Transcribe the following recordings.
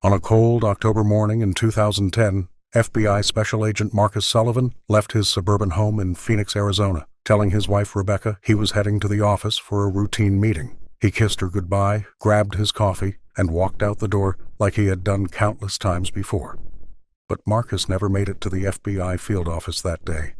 On a cold October morning in 2010, FBI Special Agent Marcus Sullivan left his suburban home in Phoenix, Arizona, telling his wife Rebecca he was heading to the office for a routine meeting. He kissed her goodbye, grabbed his coffee, and walked out the door like he had done countless times before. But Marcus never made it to the FBI field office that day.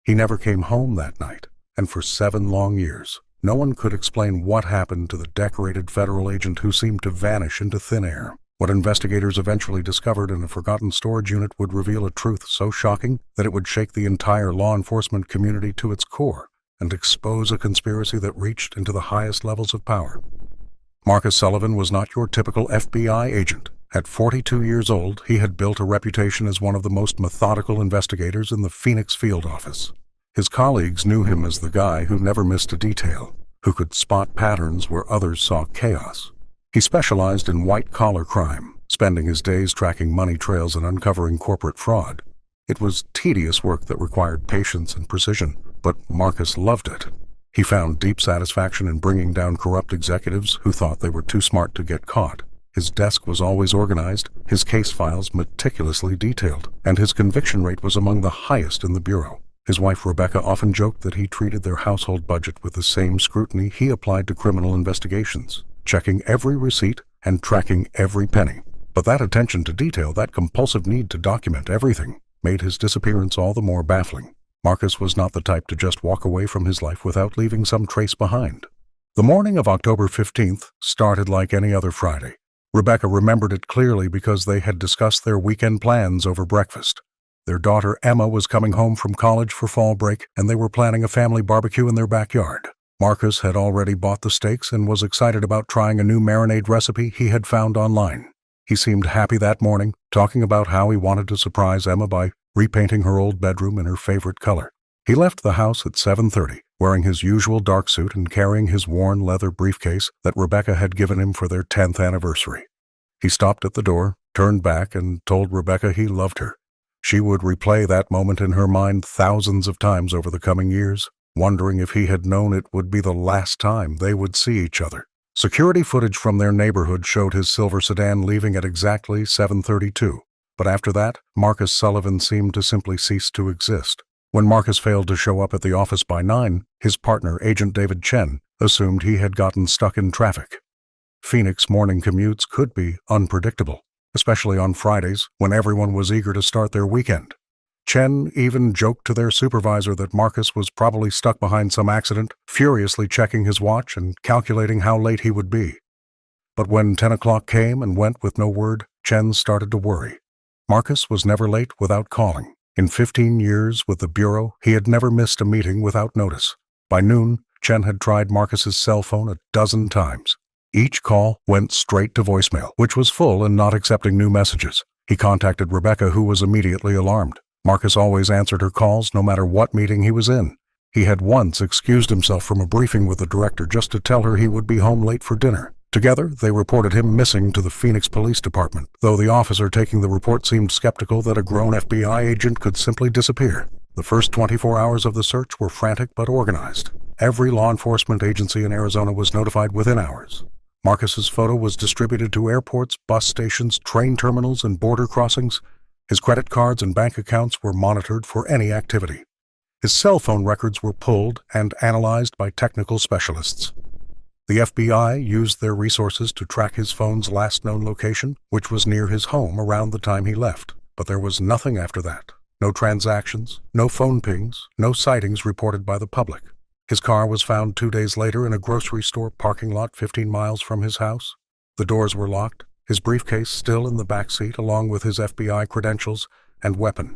He never came home that night, and for 7 long years, no one could explain what happened to the decorated federal agent who seemed to vanish into thin air. What investigators eventually discovered in a forgotten storage unit would reveal a truth so shocking that it would shake the entire law enforcement community to its core and expose a conspiracy that reached into the highest levels of power. Marcus Sullivan was not your typical FBI agent. At 42 years old, he had built a reputation as one of the most methodical investigators in the Phoenix field office. His colleagues knew him as the guy who never missed a detail, who could spot patterns where others saw chaos. He specialized in white-collar crime, spending his days tracking money trails and uncovering corporate fraud. It was tedious work that required patience and precision, but Marcus loved it. He found deep satisfaction in bringing down corrupt executives who thought they were too smart to get caught. His desk was always organized, his case files meticulously detailed, and his conviction rate was among the highest in the bureau. His wife Rebecca often joked that he treated their household budget with the same scrutiny he applied to criminal investigations, checking every receipt and tracking every penny. But that attention to detail, that compulsive need to document everything, made his disappearance all the more baffling. Marcus was not the type to just walk away from his life without leaving some trace behind. The morning of October 15th started like any other Friday. Rebecca remembered it clearly because they had discussed their weekend plans over breakfast. Their daughter Emma was coming home from college for fall break, and they were planning a family barbecue in their backyard. Marcus had already bought the steaks and was excited about trying a new marinade recipe he had found online. He seemed happy that morning, talking about how he wanted to surprise Emma by repainting her old bedroom in her favorite color. He left the house at 7:30, wearing his usual dark suit and carrying his worn leather briefcase that Rebecca had given him for their 10th anniversary. He stopped at the door, turned back, and told Rebecca he loved her. She would replay that moment in her mind thousands of times over the coming years, wondering if he had known it would be the last time they would see each other. Security footage from their neighborhood showed his silver sedan leaving at exactly 7:32. But after that, Marcus Sullivan seemed to simply cease to exist. When Marcus failed to show up at the office by 9, his partner, Agent David Chen, assumed he had gotten stuck in traffic. Phoenix morning commutes could be unpredictable, especially on Fridays when everyone was eager to start their weekend. Chen even joked to their supervisor that Marcus was probably stuck behind some accident, furiously checking his watch and calculating how late he would be. But when 10 o'clock came and went with no word, Chen started to worry. Marcus was never late without calling. In 15 years with the Bureau, he had never missed a meeting without notice. By noon, Chen had tried Marcus's cell phone a dozen times. Each call went straight to voicemail, which was full and not accepting new messages. He contacted Rebecca, who was immediately alarmed. Marcus always answered her calls no matter what meeting he was in. He had once excused himself from a briefing with the director just to tell her he would be home late for dinner. Together, they reported him missing to the Phoenix Police Department, though the officer taking the report seemed skeptical that a grown FBI agent could simply disappear. The first 24 hours of the search were frantic but organized. Every law enforcement agency in Arizona was notified within hours. Marcus's photo was distributed to airports, bus stations, train terminals, and border crossings. His credit cards and bank accounts were monitored for any activity. His cell phone records were pulled and analyzed by technical specialists. The FBI used their resources to track his phone's last known location, which was near his home around the time he left. But there was nothing after that. No transactions, no phone pings, no sightings reported by the public. His car was found 2 days later in a grocery store parking lot 15 miles from his house. The doors were locked, his briefcase still in the back seat along with his FBI credentials and weapon.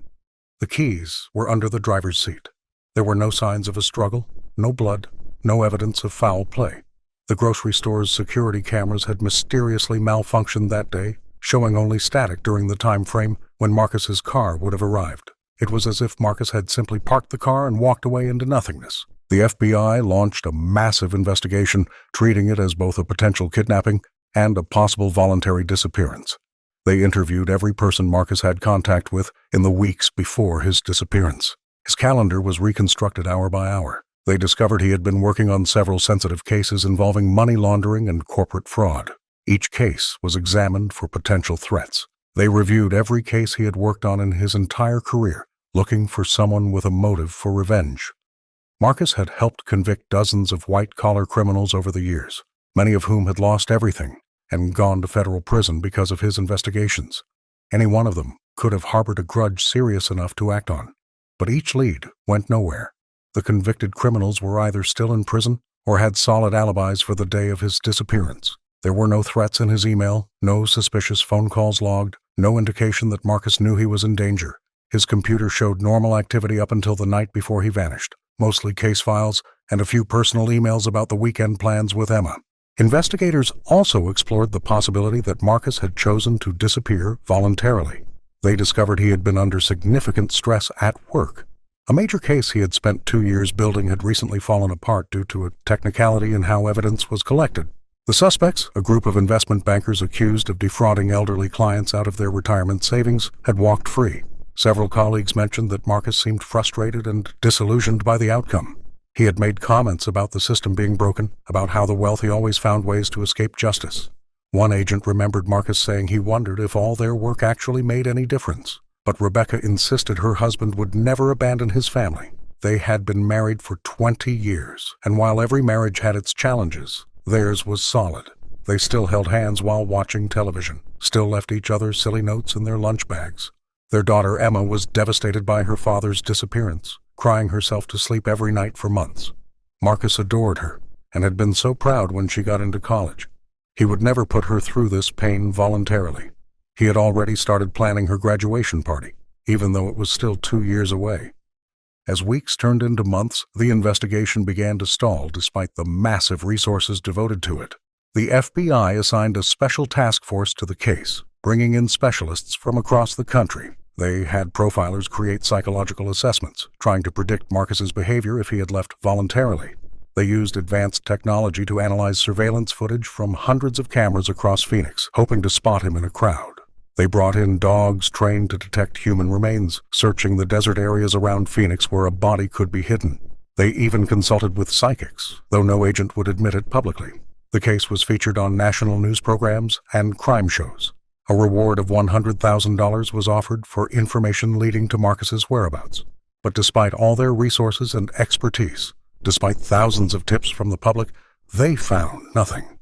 The keys were under the driver's seat. There were no signs of a struggle, no blood, no evidence of foul play. The grocery store's security cameras had mysteriously malfunctioned that day, showing only static during the time frame when Marcus's car would have arrived. It was as if Marcus had simply parked the car and walked away into nothingness. The FBI launched a massive investigation, treating it as both a potential kidnapping and a possible voluntary disappearance. They interviewed every person Marcus had contact with in the weeks before his disappearance. His calendar was reconstructed hour by hour. They discovered he had been working on several sensitive cases involving money laundering and corporate fraud. Each case was examined for potential threats. They reviewed every case he had worked on in his entire career, looking for someone with a motive for revenge. Marcus had helped convict dozens of white-collar criminals over the years, many of whom had lost everything and gone to federal prison because of his investigations. Any one of them could have harbored a grudge serious enough to act on. But each lead went nowhere. The convicted criminals were either still in prison or had solid alibis for the day of his disappearance. There were no threats in his email, no suspicious phone calls logged, no indication that Marcus knew he was in danger. His computer showed normal activity up until the night before he vanished, mostly case files and a few personal emails about the weekend plans with Emma. Investigators also explored the possibility that Marcus had chosen to disappear voluntarily. They discovered he had been under significant stress at work. A major case he had spent 2 years building had recently fallen apart due to a technicality in how evidence was collected. The suspects, a group of investment bankers accused of defrauding elderly clients out of their retirement savings, had walked free. Several colleagues mentioned that Marcus seemed frustrated and disillusioned by the outcome. He had made comments about the system being broken, about how the wealthy always found ways to escape justice. One agent remembered Marcus saying he wondered if all their work actually made any difference. But Rebecca insisted her husband would never abandon his family. They had been married for 20 years, and while every marriage had its challenges, theirs was solid. They still held hands while watching television, still left each other silly notes in their lunch bags. Their daughter Emma was devastated by her father's disappearance, crying herself to sleep every night for months. Marcus adored her and had been so proud when she got into college. He would never put her through this pain voluntarily. He had already started planning her graduation party, even though it was still 2 years away. As weeks turned into months, the investigation began to stall despite the massive resources devoted to it. The FBI assigned a special task force to the case, bringing in specialists from across the country. They had profilers create psychological assessments, trying to predict Marcus's behavior if he had left voluntarily. They used advanced technology to analyze surveillance footage from hundreds of cameras across Phoenix, hoping to spot him in a crowd. They brought in dogs trained to detect human remains, searching the desert areas around Phoenix where a body could be hidden. They even consulted with psychics, though no agent would admit it publicly. The case was featured on national news programs and crime shows. A reward of $100,000 was offered for information leading to Marcus's whereabouts. But despite all their resources and expertise, despite thousands of tips from the public, they found nothing.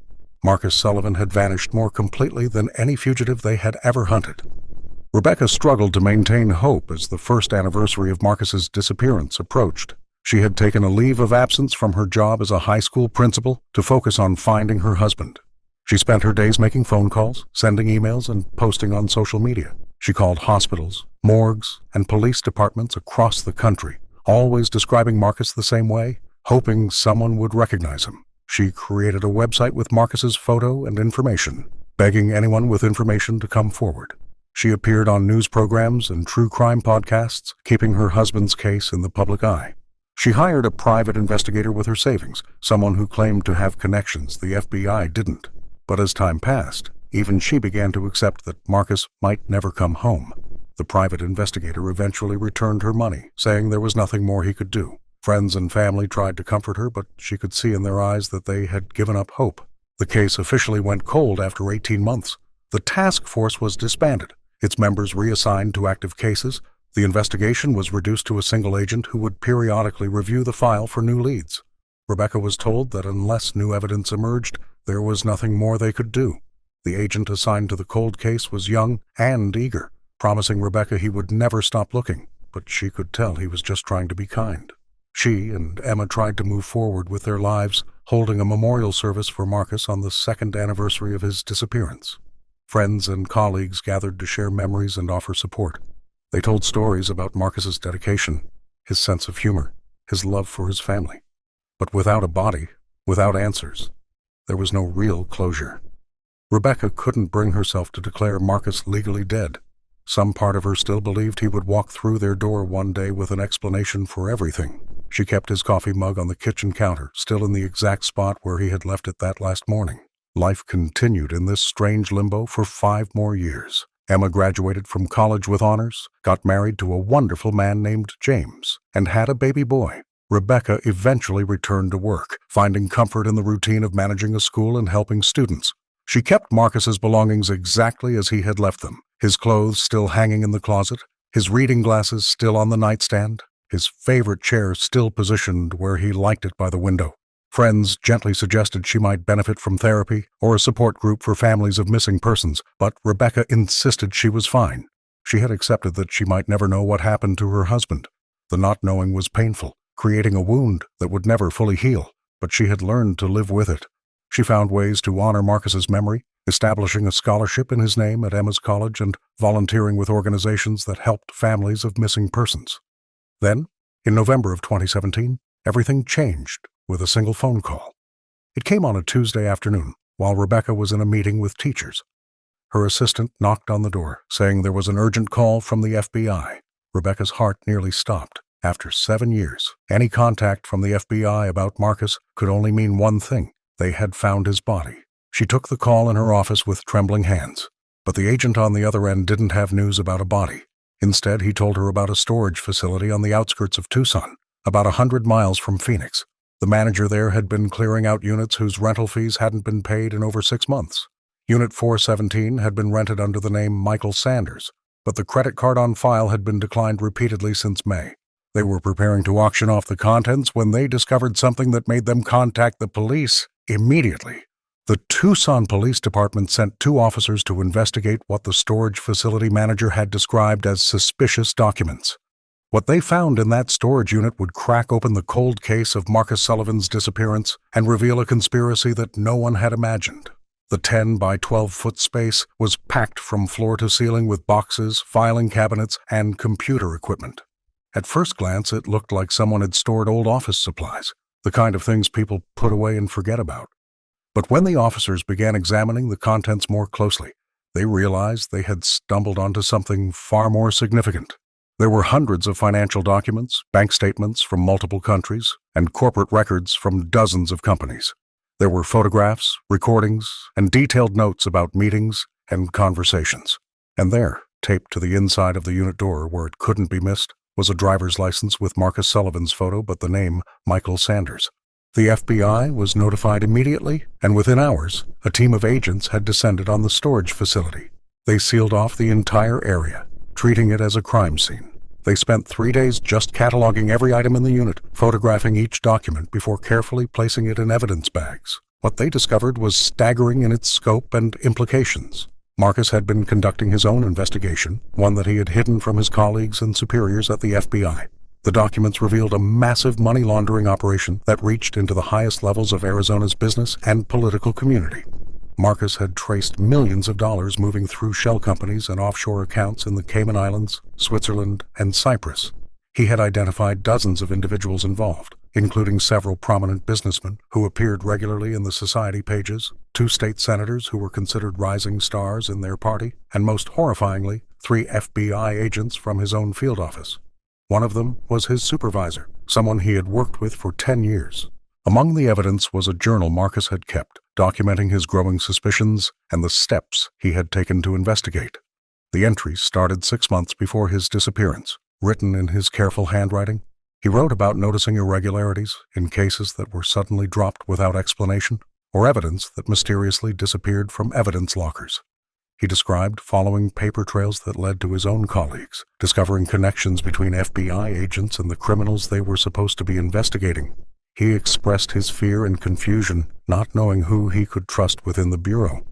Marcus Sullivan had vanished more completely than any fugitive they had ever hunted. Rebecca struggled to maintain hope as the first anniversary of Marcus's disappearance approached. She had taken a leave of absence from her job as a high school principal to focus on finding her husband. She spent her days making phone calls, sending emails, and posting on social media. She called hospitals, morgues, and police departments across the country, always describing Marcus the same way, hoping someone would recognize him. She created a website with Marcus's photo and information, begging anyone with information to come forward. She appeared on news programs and true crime podcasts, keeping her husband's case in the public eye. She hired a private investigator with her savings, someone who claimed to have connections the FBI didn't. But as time passed, even she began to accept that Marcus might never come home. The private investigator eventually returned her money, saying there was nothing more he could do. Friends and family tried to comfort her, but she could see in their eyes that they had given up hope. The case officially went cold after 18 months. The task force was disbanded, its members reassigned to active cases. The investigation was reduced to a single agent who would periodically review the file for new leads. Rebecca was told that unless new evidence emerged, there was nothing more they could do. The agent assigned to the cold case was young and eager, promising Rebecca he would never stop looking, but she could tell he was just trying to be kind. She and Emma tried to move forward with their lives, holding a memorial service for Marcus on the 2nd anniversary of his disappearance. Friends and colleagues gathered to share memories and offer support. They told stories about Marcus's dedication, his sense of humor, his love for his family. But without a body, without answers, there was no real closure. Rebecca couldn't bring herself to declare Marcus legally dead. Some part of her still believed he would walk through their door one day with an explanation for everything. She kept his coffee mug on the kitchen counter, still in the exact spot where he had left it that last morning. Life continued in this strange limbo for 5 more years. Emma graduated from college with honors, got married to a wonderful man named James, and had a baby boy. Rebecca eventually returned to work, finding comfort in the routine of managing a school and helping students. She kept Marcus's belongings exactly as he had left them, his clothes still hanging in the closet, his reading glasses still on the nightstand, his favorite chair still positioned where he liked it by the window. Friends gently suggested she might benefit from therapy or a support group for families of missing persons, but Rebecca insisted she was fine. She had accepted that she might never know what happened to her husband. The not knowing was painful, creating a wound that would never fully heal, but she had learned to live with it. She found ways to honor Marcus's memory, establishing a scholarship in his name at Emma's College and volunteering with organizations that helped families of missing persons. Then, in November of 2017, everything changed with a single phone call. It came on a Tuesday afternoon while Rebecca was in a meeting with teachers. Her assistant knocked on the door, saying there was an urgent call from the FBI. Rebecca's heart nearly stopped. After 7 years, any contact from the FBI about Marcus could only mean one thing. They had found his body. She took the call in her office with trembling hands. But the agent on the other end didn't have news about a body. Instead, he told her about a storage facility on the outskirts of Tucson, about 100 miles from Phoenix. The manager there had been clearing out units whose rental fees hadn't been paid in over 6 months. Unit 417 had been rented under the name Michael Sanders, but the credit card on file had been declined repeatedly since May. They were preparing to auction off the contents when they discovered something that made them contact the police immediately. The Tucson Police Department sent 2 officers to investigate what the storage facility manager had described as suspicious documents. What they found in that storage unit would crack open the cold case of Marcus Sullivan's disappearance and reveal a conspiracy that no one had imagined. The 10 by 12-foot space was packed from floor to ceiling with boxes, filing cabinets, and computer equipment. At first glance, it looked like someone had stored old office supplies, the kind of things people put away and forget about. But when the officers began examining the contents more closely, they realized they had stumbled onto something far more significant. There were hundreds of financial documents, bank statements from multiple countries, and corporate records from dozens of companies. There were photographs, recordings, and detailed notes about meetings and conversations. And there, taped to the inside of the unit door where it couldn't be missed, was a driver's license with Marcus Sullivan's photo but the name Michael Sanders. The FBI was notified immediately, and within hours, a team of agents had descended on the storage facility. They sealed off the entire area, treating it as a crime scene. They spent 3 days just cataloging every item in the unit, photographing each document before carefully placing it in evidence bags. What they discovered was staggering in its scope and implications. Marcus had been conducting his own investigation, one that he had hidden from his colleagues and superiors at the FBI. The documents revealed a massive money laundering operation that reached into the highest levels of Arizona's business and political community. Marcus had traced millions of dollars moving through shell companies and offshore accounts in the Cayman Islands, Switzerland, and Cyprus. He had identified dozens of individuals involved, including several prominent businessmen who appeared regularly in the society pages, 2 state senators who were considered rising stars in their party, and most horrifyingly, 3 FBI agents from his own field office. One of them was his supervisor, someone he had worked with for 10 years. Among the evidence was a journal Marcus had kept, documenting his growing suspicions and the steps he had taken to investigate. The entries started 6 months before his disappearance, written in his careful handwriting. He wrote about noticing irregularities in cases that were suddenly dropped without explanation, or evidence that mysteriously disappeared from evidence lockers. He described following paper trails that led to his own colleagues, discovering connections between FBI agents and the criminals they were supposed to be investigating. He expressed his fear and confusion, not knowing who he could trust within the Bureau.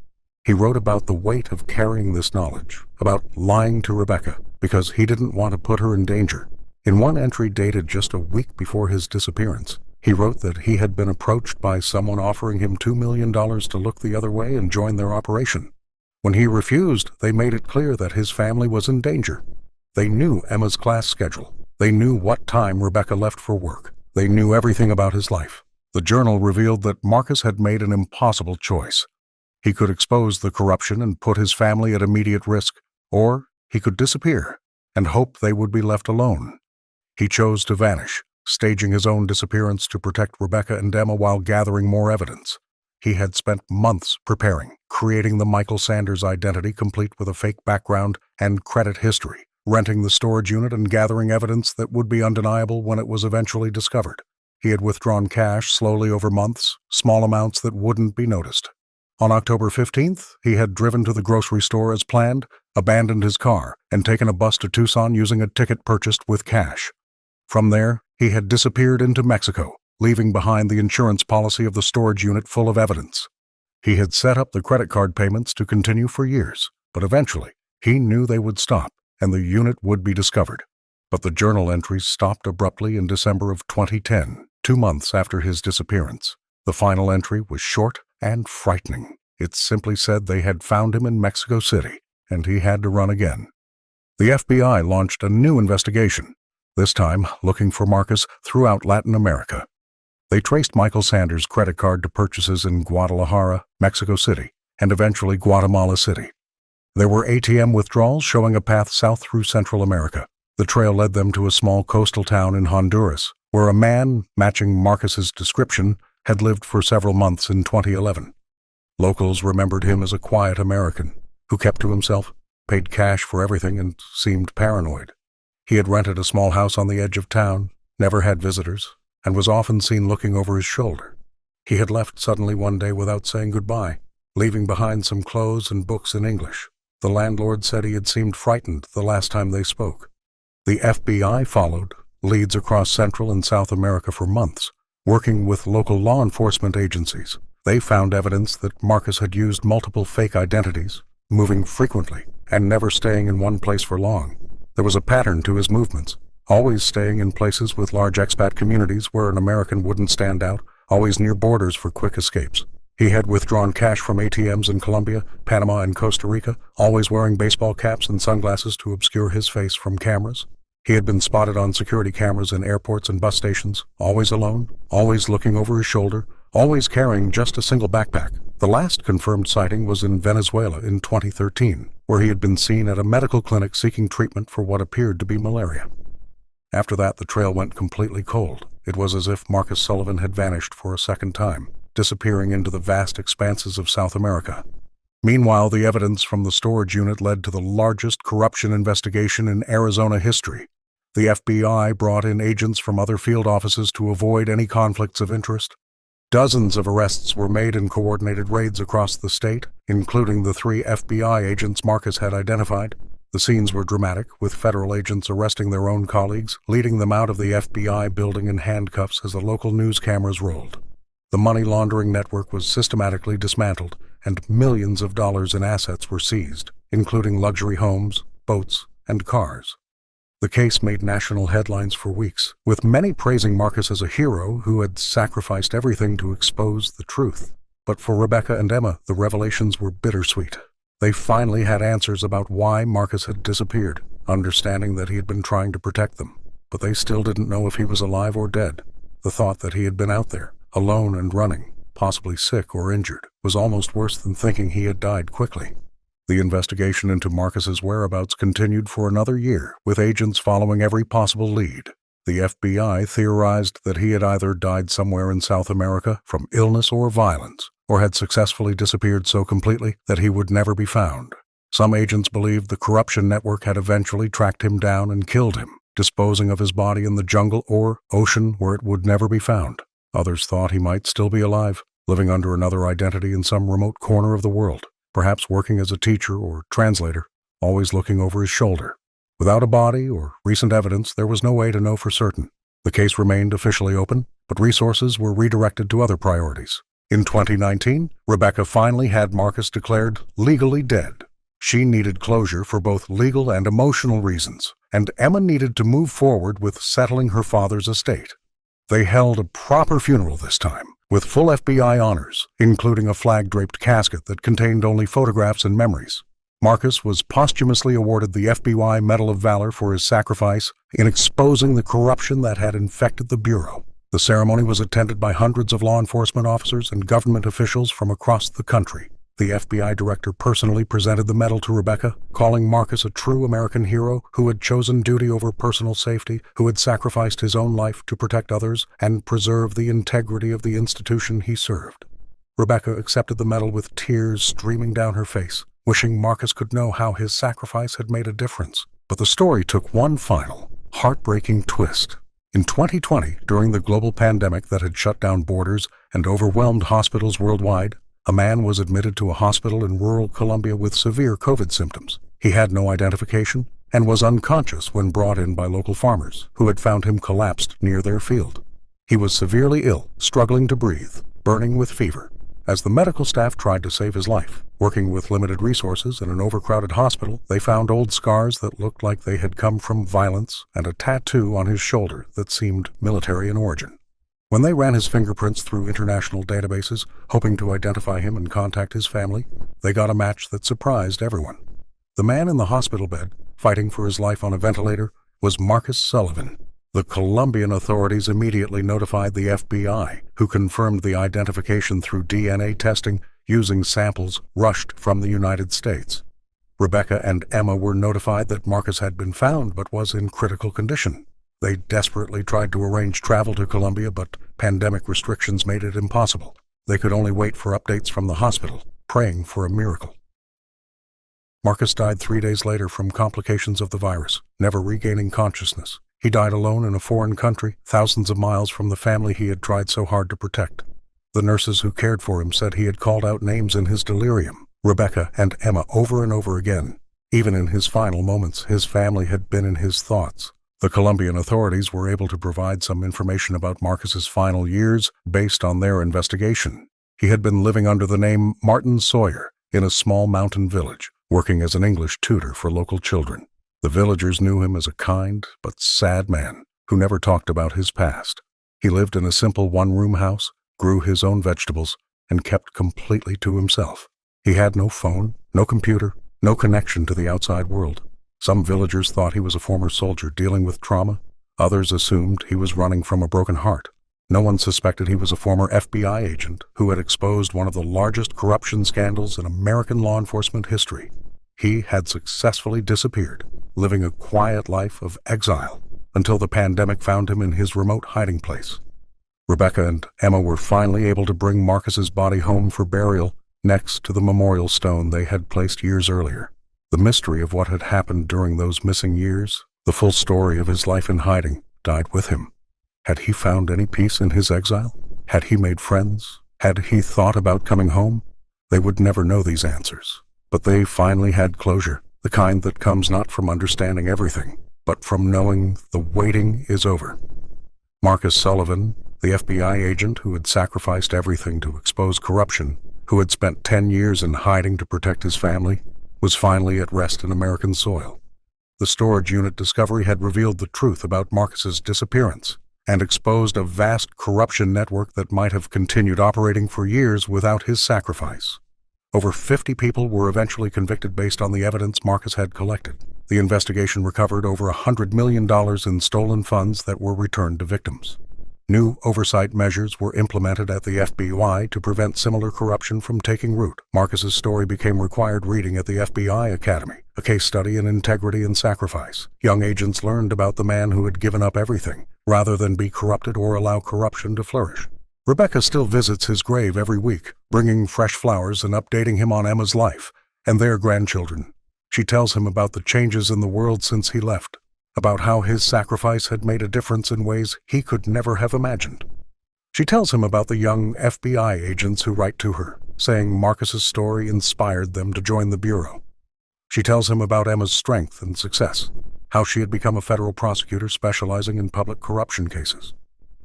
He wrote about the weight of carrying this knowledge, about lying to Rebecca, because he didn't want to put her in danger. In one entry dated just a week before his disappearance, he wrote that he had been approached by someone offering him $2 million to look the other way and join their operation. When he refused, they made it clear that his family was in danger. They knew Emma's class schedule. They knew what time Rebecca left for work. They knew everything about his life. The journal revealed that Marcus had made an impossible choice. He could expose the corruption and put his family at immediate risk, or he could disappear and hope they would be left alone. He chose to vanish, staging his own disappearance to protect Rebecca and Emma while gathering more evidence. He had spent months preparing, creating the Michael Sanders identity complete with a fake background and credit history, renting the storage unit and gathering evidence that would be undeniable when it was eventually discovered. He had withdrawn cash slowly over months, small amounts that wouldn't be noticed. On October 15th, he had driven to the grocery store as planned, abandoned his car, and taken a bus to Tucson using a ticket purchased with cash. From there, he had disappeared into Mexico, leaving behind the insurance policy of the storage unit full of evidence. He had set up the credit card payments to continue for years, but eventually, he knew they would stop, and the unit would be discovered. But the journal entries stopped abruptly in December of 2010, 2 months after his disappearance. The final entry was short and frightening. It simply said they had found him in Mexico City, and he had to run again. The FBI launched a new investigation, this time looking for Marcus throughout Latin America. They traced Michael Sanders' credit card to purchases in Guadalajara, Mexico City, and eventually Guatemala City. There were ATM withdrawals showing a path south through Central America. The trail led them to a small coastal town in Honduras, where a man matching Marcus's description had lived for several months in 2011. Locals remembered him as a quiet American who kept to himself, paid cash for everything, and seemed paranoid. He had rented a small house on the edge of town, never had visitors, and was often seen looking over his shoulder. He had left suddenly one day without saying goodbye, leaving behind some clothes and books in English. The landlord said he had seemed frightened the last time they spoke. The FBI followed leads across Central and South America for months, working with local law enforcement agencies. They found evidence that Marcus had used multiple fake identities, moving frequently and never staying in one place for long. There was a pattern to his movements, always staying in places with large expat communities where an American wouldn't stand out, always near borders for quick escapes. He had withdrawn cash from ATMs in Colombia, Panama, and Costa Rica, always wearing baseball caps and sunglasses to obscure his face from cameras. He had been spotted on security cameras in airports and bus stations, always alone, always looking over his shoulder, always carrying just a single backpack. The last confirmed sighting was in Venezuela in 2013, where he had been seen at a medical clinic seeking treatment for what appeared to be malaria. After that, the trail went completely cold. It was as if Marcus Sullivan had vanished for a second time, disappearing into the vast expanses of South America. Meanwhile, the evidence from the storage unit led to the largest corruption investigation in Arizona history. The FBI brought in agents from other field offices to avoid any conflicts of interest. Dozens of arrests were made in coordinated raids across the state, including the 3 FBI agents Marcus had identified. The scenes were dramatic, with federal agents arresting their own colleagues, leading them out of the FBI building in handcuffs as the local news cameras rolled. The money laundering network was systematically dismantled, and millions of dollars in assets were seized, including luxury homes, boats, and cars. The case made national headlines for weeks, with many praising Marcus as a hero who had sacrificed everything to expose the truth. But for Rebecca and Emma, the revelations were bittersweet. They finally had answers about why Marcus had disappeared, understanding that he had been trying to protect them. But they still didn't know if he was alive or dead. The thought that he had been out there, alone and running, possibly sick or injured, was almost worse than thinking he had died quickly. The investigation into Marcus's whereabouts continued for another year, with agents following every possible lead. The FBI theorized that he had either died somewhere in South America from illness or violence, or had successfully disappeared so completely that he would never be found. Some agents believed the corruption network had eventually tracked him down and killed him, disposing of his body in the jungle or ocean where it would never be found. Others thought he might still be alive, living under another identity in some remote corner of the world, perhaps working as a teacher or translator, always looking over his shoulder. Without a body or recent evidence, there was no way to know for certain. The case remained officially open, but resources were redirected to other priorities. In 2019, Rebecca finally had Marcus declared legally dead. She needed closure for both legal and emotional reasons, and Emma needed to move forward with settling her father's estate. They held a proper funeral this time, with full FBI honors, including a flag-draped casket that contained only photographs and memories. Marcus was posthumously awarded the FBI Medal of Valor for his sacrifice in exposing the corruption that had infected the Bureau. The ceremony was attended by hundreds of law enforcement officers and government officials from across the country. The FBI director personally presented the medal to Rebecca, calling Marcus a true American hero who had chosen duty over personal safety, who had sacrificed his own life to protect others and preserve the integrity of the institution he served. Rebecca accepted the medal with tears streaming down her face, wishing Marcus could know how his sacrifice had made a difference. But the story took one final, heartbreaking twist. In 2020, during the global pandemic that had shut down borders and overwhelmed hospitals worldwide, A man was admitted to a hospital in rural Colombia with severe COVID symptoms. He had no identification and was unconscious when brought in by local farmers, who had found him collapsed near their field. He was severely ill, struggling to breathe, burning with fever. As the medical staff tried to save his life, working with limited resources in an overcrowded hospital, they found old scars that looked like they had come from violence and a tattoo on his shoulder that seemed military in origin. When they ran his fingerprints through international databases, hoping to identify him and contact his family, they got a match that surprised everyone. The man in the hospital bed, fighting for his life on a ventilator, was Marcus Sullivan. The Colombian authorities immediately notified the FBI, who confirmed the identification through DNA testing using samples rushed from the United States. Rebecca and Emma were notified that Marcus had been found but was in critical condition. They desperately tried to arrange travel to Colombia, but pandemic restrictions made it impossible. They could only wait for updates from the hospital, praying for a miracle. Marcus died 3 days later from complications of the virus, never regaining consciousness. He died alone in a foreign country, thousands of miles from the family he had tried so hard to protect. The nurses who cared for him said he had called out names in his delirium, Rebecca and Emma, over and over again. Even in his final moments, his family had been in his thoughts. The Colombian authorities were able to provide some information about Marcus's final years based on their investigation. He had been living under the name Martin Sawyer in a small mountain village, working as an English tutor for local children. The villagers knew him as a kind but sad man who never talked about his past. He lived in a simple one-room house, grew his own vegetables, and kept completely to himself. He had no phone, no computer, no connection to the outside world. Some villagers thought he was a former soldier dealing with trauma. Others assumed he was running from a broken heart. No one suspected he was a former FBI agent who had exposed one of the largest corruption scandals in American law enforcement history. He had successfully disappeared, living a quiet life of exile until the pandemic found him in his remote hiding place. Rebecca and Emma were finally able to bring Marcus's body home for burial next to the memorial stone they had placed years earlier. The mystery of what had happened during those missing years, the full story of his life in hiding, died with him. Had he found any peace in his exile? Had he made friends? Had he thought about coming home? They would never know these answers. But they finally had closure, the kind that comes not from understanding everything, but from knowing the waiting is over. Marcus Sullivan, the FBI agent who had sacrificed everything to expose corruption, who had spent 10 years in hiding to protect his family, was finally at rest in American soil. The storage unit discovery had revealed the truth about Marcus's disappearance and exposed a vast corruption network that might have continued operating for years without his sacrifice. Over 50 people were eventually convicted based on the evidence Marcus had collected. The investigation recovered over $100 million in stolen funds that were returned to victims. New oversight measures were implemented at the FBI to prevent similar corruption from taking root. Marcus's story became required reading at the FBI Academy, a case study in integrity and sacrifice. Young agents learned about the man who had given up everything, rather than be corrupted or allow corruption to flourish. Rebecca still visits his grave every week, bringing fresh flowers and updating him on Emma's life and their grandchildren. She tells him about the changes in the world since he left, about how his sacrifice had made a difference in ways he could never have imagined. She tells him about the young FBI agents who write to her, saying Marcus's story inspired them to join the Bureau. She tells him about Emma's strength and success, how she had become a federal prosecutor specializing in public corruption cases.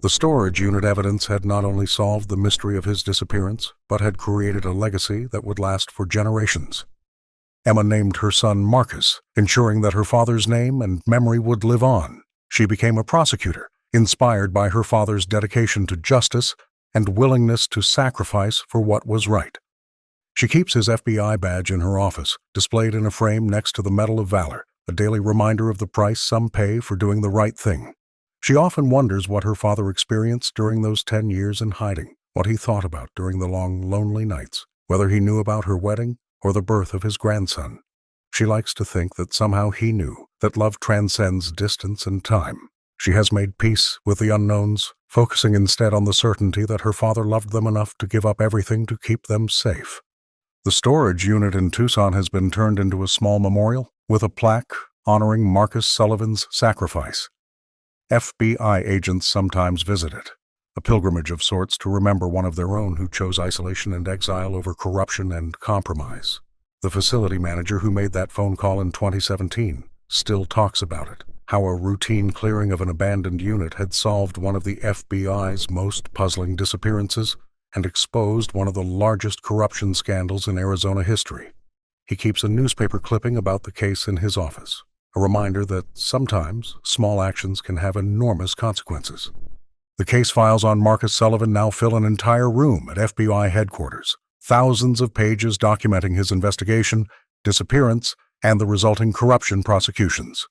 The storage unit evidence had not only solved the mystery of his disappearance, but had created a legacy that would last for generations. Emma named her son Marcus, ensuring that her father's name and memory would live on. She became a prosecutor, inspired by her father's dedication to justice and willingness to sacrifice for what was right. She keeps his FBI badge in her office, displayed in a frame next to the Medal of Valor, a daily reminder of the price some pay for doing the right thing. She often wonders what her father experienced during those 10 years in hiding, what he thought about during the long, lonely nights, whether he knew about her wedding or the birth of his grandson. She likes to think that somehow he knew that love transcends distance and time. She has made peace with the unknowns, focusing instead on the certainty that her father loved them enough to give up everything to keep them safe. The storage unit in Tucson has been turned into a small memorial with a plaque honoring Marcus Sullivan's sacrifice. FBI agents sometimes visit it. a pilgrimage of sorts to remember one of their own who chose isolation and exile over corruption and compromise. The facility manager who made that phone call in 2017 still talks about it, how a routine clearing of an abandoned unit had solved one of the FBI's most puzzling disappearances and exposed one of the largest corruption scandals in Arizona history. He keeps a newspaper clipping about the case in his office, a reminder that sometimes small actions can have enormous consequences. The case files on Marcus Sullivan now fill an entire room at FBI headquarters, thousands of pages documenting his investigation, disappearance, and the resulting corruption prosecutions.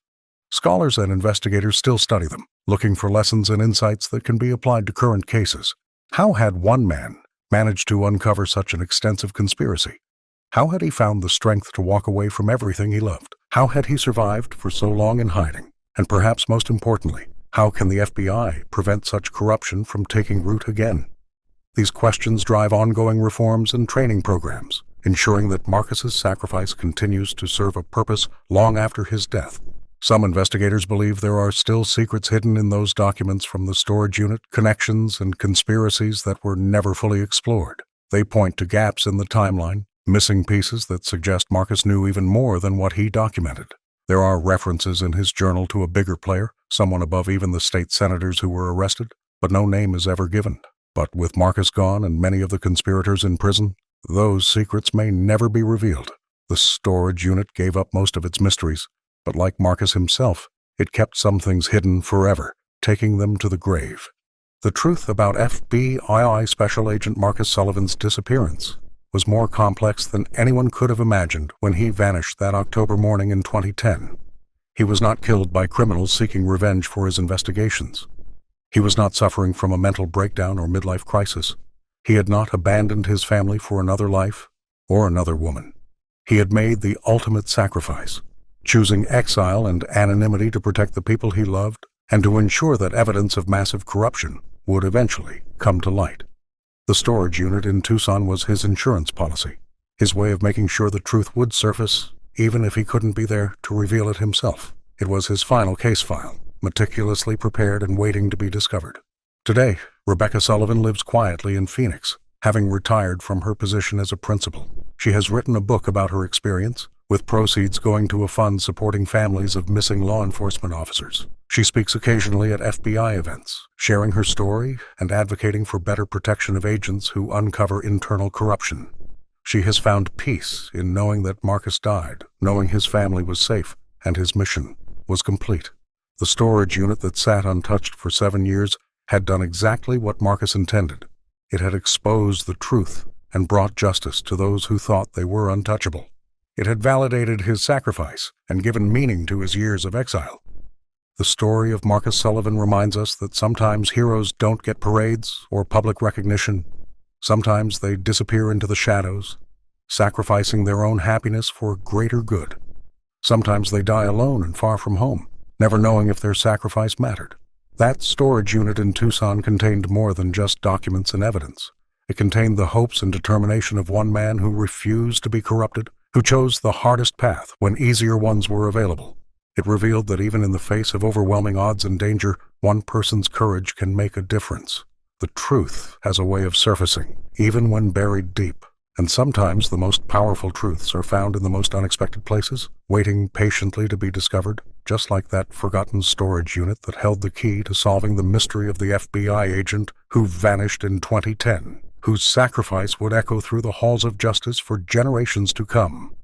Scholars and investigators still study them, looking for lessons and insights that can be applied to current cases. How had one man managed to uncover such an extensive conspiracy? How had he found the strength to walk away from everything he loved? How had he survived for so long in hiding? And perhaps most importantly, how can the FBI prevent such corruption from taking root again? These questions drive ongoing reforms and training programs, ensuring that Marcus's sacrifice continues to serve a purpose long after his death. Some investigators believe there are still secrets hidden in those documents from the storage unit, connections and conspiracies that were never fully explored. They point to gaps in the timeline, missing pieces that suggest Marcus knew even more than what he documented. There are references in his journal to a bigger player, someone above even the state senators who were arrested, but no name is ever given. But with Marcus gone and many of the conspirators in prison, those secrets may never be revealed. The storage unit gave up most of its mysteries, but like Marcus himself, it kept some things hidden forever, taking them to the grave. The truth about FBI Special Agent Marcus Sullivan's disappearance was more complex than anyone could have imagined when he vanished that October morning in 2010. He was not killed by criminals seeking revenge for his investigations. He was not suffering from a mental breakdown or midlife crisis. He had not abandoned his family for another life or another woman. He had made the ultimate sacrifice, choosing exile and anonymity to protect the people he loved and to ensure that evidence of massive corruption would eventually come to light. The storage unit in Tucson was his insurance policy, his way of making sure the truth would surface, even if he couldn't be there to reveal it himself. It was his final case file, meticulously prepared and waiting to be discovered. Today, Rebecca Sullivan lives quietly in Phoenix, having retired from her position as a principal. She has written a book about her experience, with proceeds going to a fund supporting families of missing law enforcement officers. She speaks occasionally at FBI events, sharing her story and advocating for better protection of agents who uncover internal corruption. She has found peace in knowing that Marcus died, knowing his family was safe, and his mission was complete. The storage unit that sat untouched for 7 years had done exactly what Marcus intended. It had exposed the truth and brought justice to those who thought they were untouchable. It had validated his sacrifice and given meaning to his years of exile. The story of Marcus Sullivan reminds us that sometimes heroes don't get parades or public recognition. Sometimes they disappear into the shadows, sacrificing their own happiness for greater good. Sometimes they die alone and far from home, never knowing if their sacrifice mattered. That storage unit in Tucson contained more than just documents and evidence. It contained the hopes and determination of one man who refused to be corrupted, who chose the hardest path when easier ones were available. It revealed that even in the face of overwhelming odds and danger, one person's courage can make a difference. The truth has a way of surfacing, even when buried deep. And sometimes the most powerful truths are found in the most unexpected places, waiting patiently to be discovered, just like that forgotten storage unit that held the key to solving the mystery of the FBI agent who vanished in 2010, whose sacrifice would echo through the halls of justice for generations to come.